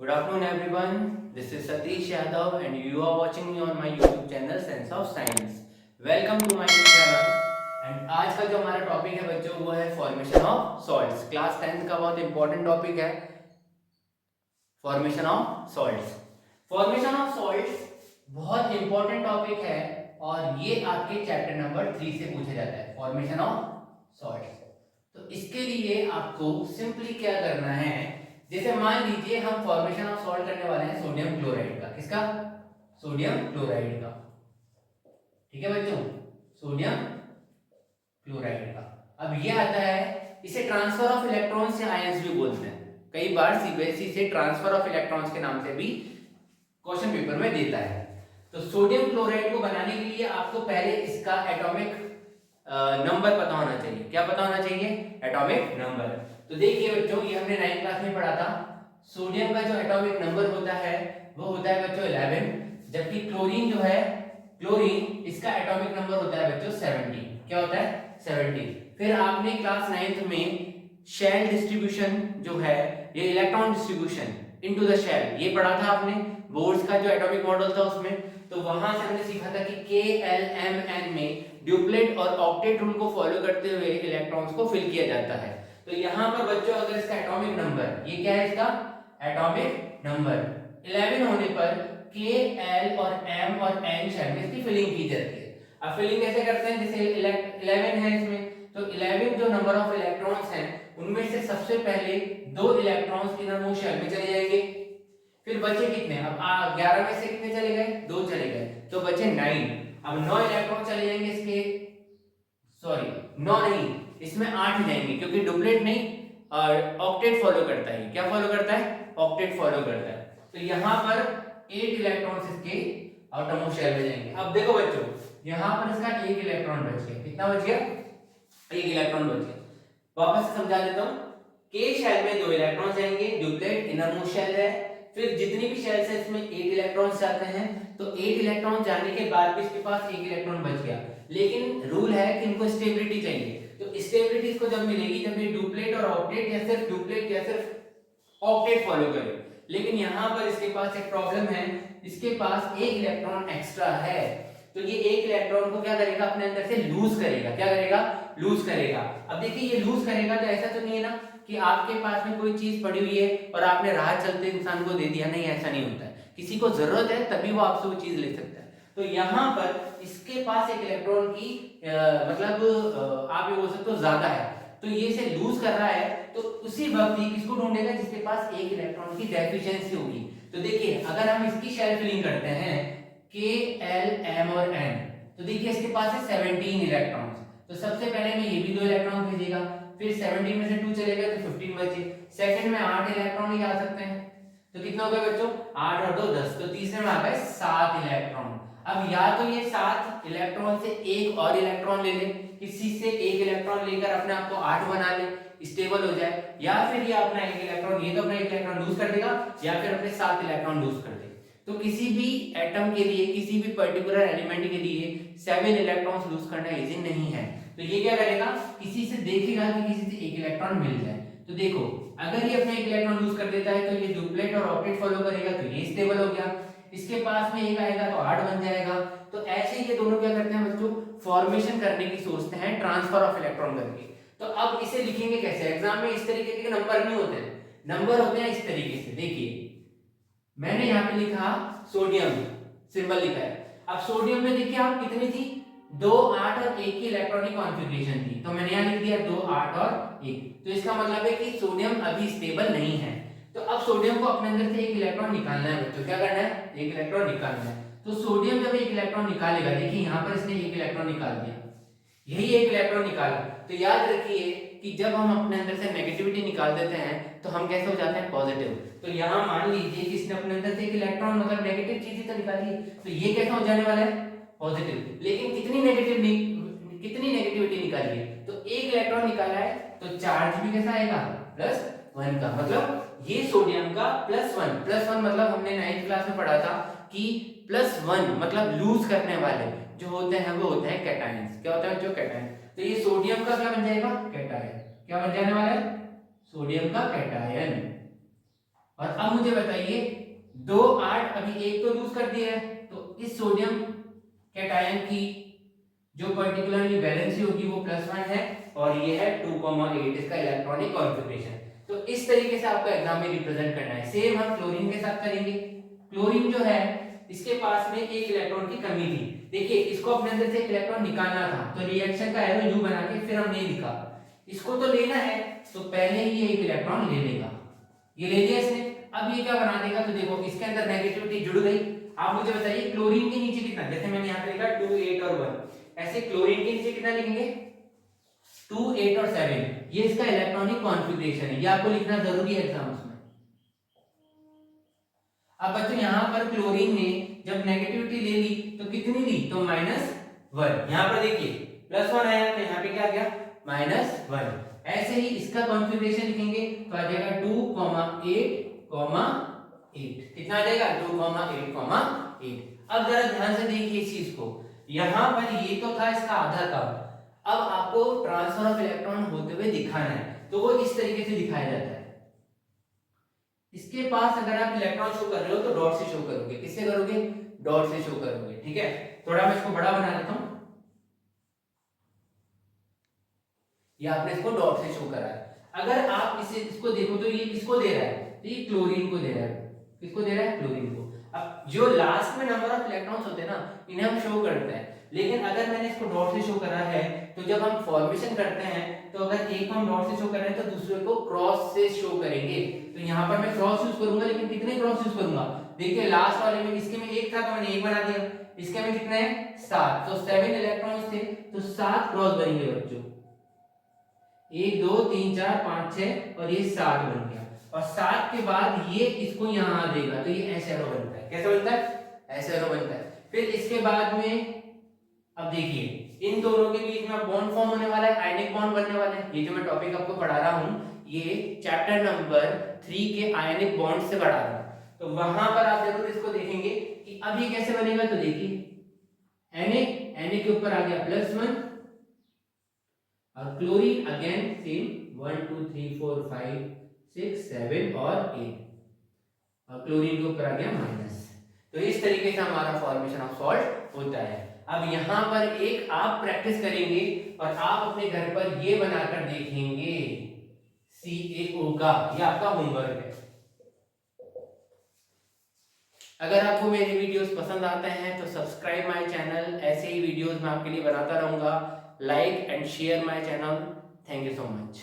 Good afternoon everyone. This is Satish Yadav and you are watching me on my YouTube channel Sense of Science. Welcome to my channel. And आज का जो हमारा topic है बच्चों वो है formation of salts. Class 10th का बहुत इंपॉर्टेंट टॉपिक है formation of salts. Formation of salts बहुत इंपॉर्टेंट टॉपिक है और ये आपके चैप्टर नंबर 3 से पूछा जाता है फॉर्मेशन ऑफ सॉल्ट्स। तो इसके लिए आपको सिंपली क्या करना है, जैसे मान लीजिए हम फॉर्मेशन ऑफ सॉल्ट करने वाले हैं सोडियम क्लोराइड का। किसका? सोडियम क्लोराइड का। ठीक है बच्चों, सोडियम क्लोराइड का। अब ये आता है, इसे ट्रांसफर ऑफ इलेक्ट्रॉन से आयंस भी बोलते हैं। कई बार सीबीएसई से ट्रांसफर ऑफ इलेक्ट्रॉन्स के नाम से भी क्वेश्चन पेपर में देता है। तो सोडियम क्लोराइड को बनाने के लिए आपको पहले इसका एटॉमिक नंबर पता होना चाहिए। क्या पता होना चाहिए? Atomic number. तो देखिए बच्चों, ये हमने 9th क्लास में पढ़ा था। सोडियम का जो एटॉमिक नंबर होता है वो होता है बच्चों 11, जबकि क्लोरीन जो है, क्लोरीन इसका एटॉमिक नंबर होता है बच्चों 70। क्या होता है? 70। फिर आपने क्लास 9th में शेल डिस्ट्रीब्यूशन जो है, ये electron distribution into the shell, ये पढ़ा था आपने। बोर्स का जो एटॉमिक मॉडल था उसमें, तो वहां से हमने सीखा था कि KLMN में ड्यूप्लेट और ऑक्टेट रूल को फॉलो करते हुए इलेक्ट्रॉन्स को फिल किया जाता है। तो यहाँ पर बच्चों अगर इसका एटॉमिक नंबर, ये क्या है इसका एटॉमिक नंबर 11 होने पर K, L और M और N शेल में इसकी फिलिंग की जाती है। अब फिलिंग कैसे करते हैं? जैसे 11 है इसमें, तो 11 जो नंबर ऑफ इलेक्ट्रॉन्स हैं उनमें से सबसे पहले 2 इलेक्ट्रॉन्स इनर मोस्ट शेल में चले जाएंगे। फिर बचे कितने? अब 11 में से कितने चले गए? 2 चले गए, तो बचे 9। अब 9 इलेक्ट्रॉन चले जाएंगे इसके, सॉरी 9 नहीं, इसमें 8 जाएंगे क्योंकि डुप्लेट नहीं और ऑक्टेट फॉलो करता है। क्या फॉलो करता है? ऑक्टेट फॉलो करता है। तो यहाँ पर 8 इलेक्ट्रॉन्स इसके आउटरमोस्ट शेल में जाएंगे। अब देखो बच्चों, यहाँ पर इसका 1 इलेक्ट्रॉन बच गया। कितना बच गया? 1 इलेक्ट्रॉन बच गया। वापस से समझा देता हूँ। K शेल में 2 इलेक्ट्रॉन जाएंगे, डुप्लेट इनरमोस्ट शेल है। फिर जितनी भी शेल्स है इसमें 8 इलेक्ट्रॉन्स जाते हैं, तो 8 इलेक्ट्रॉन जाने के बाद भी इसके पास 1 इलेक्ट्रॉन बच गया। लेकिन रूल है कि इनको स्टेबिलिटी चाहिए। तो स्टेबिलिटी इसको जब मिलेगी जब ये डुप्लेट और ऑक्टेट या सिर्फ डुप्लेट या सिर्फ ऑक्टेट फॉलो करे। लेकिन यहाँ पर इसके पास एक प्रॉब्लम है, इसके पास 1 इलेक्ट्रॉन एक्स्ट्रा है। तो ये 1 इलेक्ट्रॉन को क्या करेगा? अपने अंदर से लूज करेगा। क्या करेगा? लूज करेगा। अब देखिए, ये लूज करेगा तो ऐसा तो नहीं है ना कि आपके पास में कोई चीज पड़ी हुई है और आपने राह चलते इंसान को दे दिया। नहीं, ऐसा नहीं होता है। किसी को जरूरत है तभी वो आपसे वो चीज ले सकता है। तो यहाँ पर इसके पास 1 इलेक्ट्रॉन की मतलब आप ये बोल सकते हो ज्यादा है, तो ये इसे लूज कर रहा है। तो उसी वक्त ये किसको ढूंढेगा? जिसके पास 1 इलेक्ट्रॉन की डेफिशिएंसी होगी। तो देखिए, अगर हम इसकी शेल फिलिंग करते हैं K, L, M और N, तो देखिए इसके पास है 17 इलेक्ट्रॉन्स। तो सबसे पहले में ये भी 2 इलेक्ट्रॉन भेजेगा, फिर 17 में से 2 चले गए तो 15 बचे। सेकंड में 8 इलेक्ट्रॉन ही आ सकते हैं, तो कितना हो गया बच्चों? 8 और 2 10, तो तीसरे में आ गए 7 इलेक्ट्रॉन। अब या तो ये 7 इलेक्ट्रॉन से एक और इलेक्ट्रॉन ले ले, किसी से 1 इलेक्ट्रॉन लेकर अपने आप को 8 बना ले, स्टेबल हो जाए, या फिर ये अपना 1 इलेक्ट्रॉन, ये तो अपना 1 इलेक्ट्रॉन लूज कर देगा, या फिर अपने 7 इलेक्ट्रॉन लूज कर देगा। तो किसी भी एटम के लिए, किसी भी पर्टिकुलर एलिमेंट के लिए 7 इलेक्ट्रॉन्स लूज करना इजी नहीं है। तो ये क्या करेगा? किसी से देखेगा कि किसी से 1 इलेक्ट्रॉन मिल जाए। तो देखो, अगर ये अपना 1 इलेक्ट्रॉन लूज कर देता है तो ये डुप्लेट और ऑक्टेट फॉलो करेगा, तो ये स्टेबल हो गया। इसके पास में 1 आएगा तो 8 बन जाएगा। तो ऐसे ही ये दोनों क्या करते हैं बच्चों? फॉर्मेशन करने की सोचते हैं ट्रांसफर ऑफ इलेक्ट्रॉन करके। तो अब इसे लिखेंगे कैसे? एग्जाम में इस तरीके के नंबर नहीं होते हैं, नंबर होते हैं इस तरीके से। देखिए, मैंने यहाँ पे लिखा सोडियम, सिंबल लिखा है। अब सोडियम में देखिए आप कितनी थी? 2, 8 और 1 की इलेक्ट्रॉनिक कॉन्फ़िगरेशन थी, तो मैंने यहाँ लिख दिया 2, 8 और 1। तो इसका मतलब है कि सोडियम अभी स्टेबल नहीं है। तो अब सोडियम को अपने अंदर से 1 इलेक्ट्रॉन निकालना है बच्चों। क्या करना है? 1 इलेक्ट्रॉन निकालना है। तो सोडियम जब 1 इलेक्ट्रॉन निकालेगा, देखिए यहाँ पर इसने 1 इलेक्ट्रॉन निकाल दिया, यही 1 इलेक्ट्रॉन निकाला। तो याद रखिए कि जब हम अपने अंदर से नेगेटिविटी निकाल देते हैं तो हम कैसे हो जाते हैं? पॉजिटिव। तो यहाँ मान लीजिए कि इसने अपने अंदर से 1 इलेक्ट्रॉन मतलब नेगेटिव चीज ही तो निकाली, तो ये कैसा हो जाने वाला है? पॉजिटिव। लेकिन कितनी नेगेटिविटी निकाली है? तो 1 इलेक्ट्रॉन निकाला है, तो चार्ज भी कैसा आएगा? +1 का। मतलब ये सोडियम का +1 मतलब हमने 9th क्लास में पढ़ा था कि +1 मतलब लूज करने वाले जो होते हैं वो होते हैं कैटायंस। क्या होता है? जो कैटायन। तो ये सोडियम का क्या बन जाएगा? कैटायन। क्या बन जाने वाला है? सोडियम का कैटायन। और अब मुझे बताइए 2 8 अभी एक तो लूज कर दिया है, तो इस सोडियम कैटायन की जो पर्टिकुलरली वैलेंसी होगी वो +1 है और ये है 2,8 इसका इलेक्ट्रॉनिक कॉन्फ़िगरेशन। तो इस तरीके से आपको एग्जाम में रिप्रेजेंट करना है। सेम हम क्लोरीन के साथ करेंगे। क्लोरीन जो है इसके पास में एक इलेक्ट्रॉन की कमी थी। देखिए इसको अपने अंदर से एक इलेक्ट्रॉन निकालना था, तो रिएक्शन का एरो यू बना के फिर हमने लिखा, इसको तो लेना है तो पहले ही ये एक इलेक्ट्रॉन ले लेगा। ये ले लिया इसने, अब ये क्या बना देगा, तो देखो इसके अंदर नेगेटिविटी जुड़ गई। आप मुझे बताइए क्लोरीन के नीचे कितना, जैसे मैंने यहाँ पे लिखा 2 8 और 1, ऐसे क्लोरीन के नीचे कितना लिखेंगे 2 8 और 7। ये इसका इलेक्ट्रॉनिक कॉन्फ़िगरेशन है, ये आपको लिखना जरूरी है एग्जाम्स में। अब बच्चों यहाँ पर क्लोरीन ने जब नेगेटिविटी ले ली तो कितनी ली, तो -1। यहाँ पर देखिए +1 आया तो यहाँ पे क्या आ गया -1। ऐसे ही इसका कॉन्फ़िगरेशन लिखेंगे तो आ जाएगा 2,8,8। कितना आ जाएगा 2,8,8। अब जरा ध्यान से देखिए इस चीज को, यहाँ पर ये तो था इसका आधा कप, अब आपको ट्रांसफर ऑफ इलेक्ट्रॉन होते हुए दिखाना है, तो वो इस तरीके से दिखाया जाता है। इसके पास अगर आप इलेक्ट्रॉन शो कर रहे हो तो डॉट से शो करोगे। किससे करोगे, डॉट से शो करोगे, ठीक है। थोड़ा मैं इसको बड़ा बना देता हूं, ये आपने इसको डॉट से शो करा है। अगर आप इसको देखो तो ये किसको दे रहा है, तो ये क्लोरीन को दे रहा है। किसको दे रहा है, क्लोरीन को। अब जो लास्ट में नंबर ऑफ इलेक्ट्रॉन्स होते हैं ना, इन्हें हम शो करते हैं, लेकिन अगर मैंने इसको डॉट से शो करा है तो जब हम फॉर्मेशन करते हैं तो अगर एक हम डॉट से शो कर रहे हैं तो दूसरे को क्रॉस से शो करेंगे। तो यहाँ पर मैं क्रॉस यूज करूंगा, लेकिन कितने क्रॉस यूज करूंगा, देखिए लास्ट वाले में इसके में एक था तो मैंने एक बना दिया, इसके में कितने हैं 7, तो 7 इलेक्ट्रॉन्स थे तो 7 क्रॉस बनेंगे बच्चों, 1 2 3 4 5 6 और ये 7 बन गया। और 7 के बाद ये इसको यहाँ देगा तो ये एस एरो बनता है। कैसे बनता है, एस एरो बनता है। फिर इसके बाद में अब देखिए इन दोनों के बीच में बॉन्ड फॉर्म होने वाला है, आयनिक बॉन्ड बनने वाले हैं। ये जो मैं टॉपिक आपको पढ़ा रहा हूँ ये चैप्टर नंबर 3 के आयनिक बॉन्ड से पढ़ा रहा हूँ, तो वहां पर आप जरूर इसको देखेंगे कि अब ये कैसे बनेगा। तो देखिए Na के ऊपर आ गया +1 और क्लोरीन अगेन सेम 1 2 3 4 5 6 7 और 8 और क्लोरीन के ऊपर आ गया माइनस। तो इस तरीके से हमारा फॉर्मेशन ऑफ सॉल्ट होता है। अब यहाँ पर एक आप प्रैक्टिस करेंगे और आप अपने घर पर ये बनाकर देखेंगे CaO का, ये आपका होमवर्क है। अगर आपको मेरे वीडियोस पसंद आते हैं तो सब्सक्राइब माय चैनल, ऐसे ही वीडियोस मैं आपके लिए बनाता रहूंगा। Like and share my channel. Thank you so much.